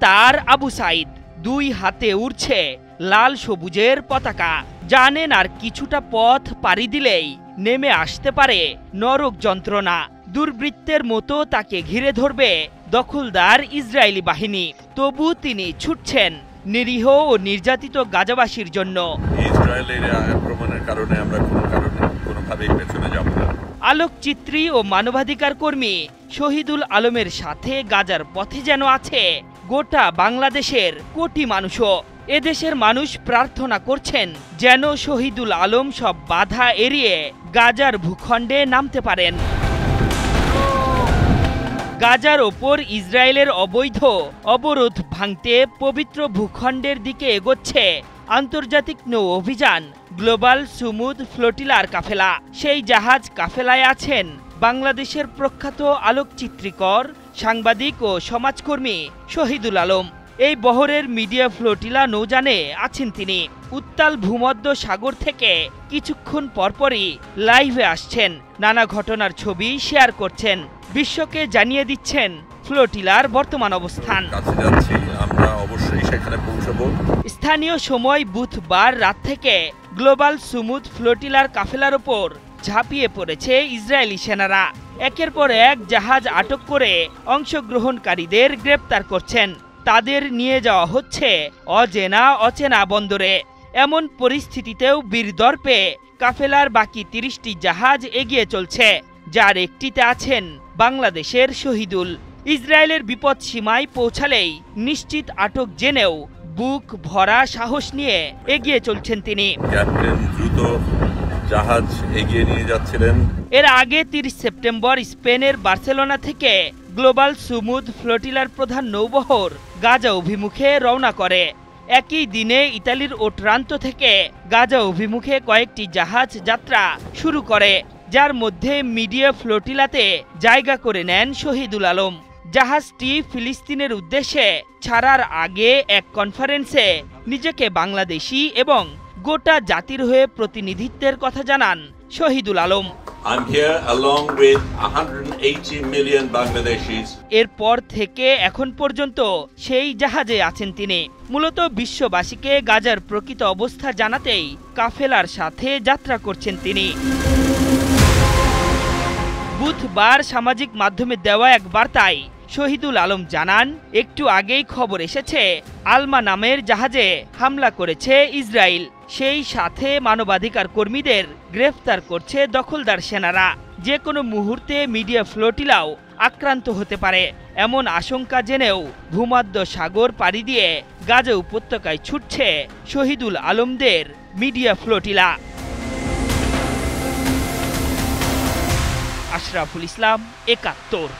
তার আবু সাইদ, দুই হাতে উড়ছে লাল সবুজের পতাকা। জানেন আর কিছুটা পথ পাড়ি দিলেই নেমে আসতে পারে নরক যন্ত্রণা। দুর্বৃত্তের মতো তাকে ঘিরে ধরবে দখলদার ইসরায়েলি বাহিনী, তবু তিনি ছুটছেন নিরীহ ও নির্যাতিত গাজাবাসীর জন্য। ইসরায়েলের আক্রমণের কারণে আমরা কোনোভাবেই পেছনে যাব না। আলোকচিত্রী ও মানবাধিকার কর্মী শহীদুল আলমের সাথে গাজার পথে যেন আছে গোটা বাংলাদেশের কোটি মানুষও। এদেশের মানুষ প্রার্থনা করছেন যেন শহীদুল আলম সব বাধা এড়িয়ে গাজার ভূখণ্ডে নামতে পারেন। গাজার ওপর ইসরায়েলের অবৈধ অবরোধ ভাঙতে পবিত্র ভূখণ্ডের দিকে এগোচ্ছে আন্তর্জাতিক নৌ অভিযান গ্লোবাল সুমুদ ফ্লোটিলার কাফেলা। সেই জাহাজ কাফেলায় আছেন বাংলাদেশের প্রখ্যাত আলোকচিত্রীকর, সাংবাদিক ও সমাজকর্মী শহীদুল আলম। এই বহরের মিডিয়া ফ্লোটিলা নৌযানে আছেন তিনি। উত্তাল ভূমধ্য সাগর থেকে কিছুক্ষণ পরপরই লাইভে আসছেন, নানা ঘটনার ছবি শেয়ার করছেন, বিশ্বকে জানিয়ে দিচ্ছেন ফ্লোটিলার বর্তমান অবস্থান। আমরা অবশ্যই সেখানে পৌঁছাবো। স্থানীয় সময় বুধবার রাত থেকে গ্লোবাল সুমুদ ফ্লোটিলার কাফেলার ওপর ঝাঁপিয়ে পড়েছে ইসরায়েলি সেনারা। একের পর এক জাহাজ আটক করে অংশগ্রহণকারীদের গ্রেপ্তার করছেন। তাদের নিয়ে যাওয়া হচ্ছে অচেনা বন্দরে। এমন পরিস্থিতিতেও বীরদর্পে কাফেলার বাকি ৩০টি জাহাজ এগিয়ে চলছে, যার একটিতে আছেন বাংলাদেশের শহীদুল। ইসরায়েলের বিপদ সীমায় পৌঁছালেই নিশ্চিত আটক জেনেও বুক ভরা সাহস নিয়ে এগিয়ে চলছেন তিনি। ক্যাপ্টেন দ্রুত জাহাজ এগিয়ে নিয়ে যাচ্ছিলেন। এর আগে ৩০ সেপ্টেম্বর স্পেনের বার্সেলোনা থেকে গ্লোবাল সুমুদ ফ্লোটিলার প্রধান নৌবহর গাজা অভিমুখে রওনা করে। একই দিনে ইতালির ওট্রান্তো থেকে গাজা অভিমুখে কয়েকটি জাহাজ যাত্রা শুরু করে, যার মধ্যে মিডিয়া ফ্লোটিলাতে জায়গা করে নেন শহীদুল আলম। জাহাজটি ফিলিস্তিনের উদ্দেশ্যে ছাড়ার আগে এক কনফারেন্সে নিজেকে বাংলাদেশি এবং গোটা জাতির হয়ে প্রতিনিধিত্বের কথা জানান শহীদুল আলম। এরপর থেকে এখন পর্যন্ত সেই জাহাজে আছেন তিনি। মূলত বিশ্ববাসীকে গাজার প্রকৃত অবস্থা জানাতেই কাফেলার সাথে যাত্রা করছেন তিনি। বুধবার সামাজিক মাধ্যমে দেওয়া এক বার্তায় শহীদুল আলম জানান, একটু আগেই খবর এসেছে আলমা নামের জাহাজে হামলা করেছে ইসরায়েল। সেই সাথে মানবাধিকার কর্মীদের গ্রেফতার করছে দখলদার সেনারা। যে কোনো মুহূর্তে মিডিয়া ফ্লোটিলাও আক্রান্ত হতে পারে, এমন আশঙ্কা জেনেও ভূমধ্য সাগর পাড়ি দিয়ে গাজা উপত্যকায় ছুটছে শহীদুল আলমদের মিডিয়া ফ্লোটিলা। আশরাফুল ইসলাম, ৭১।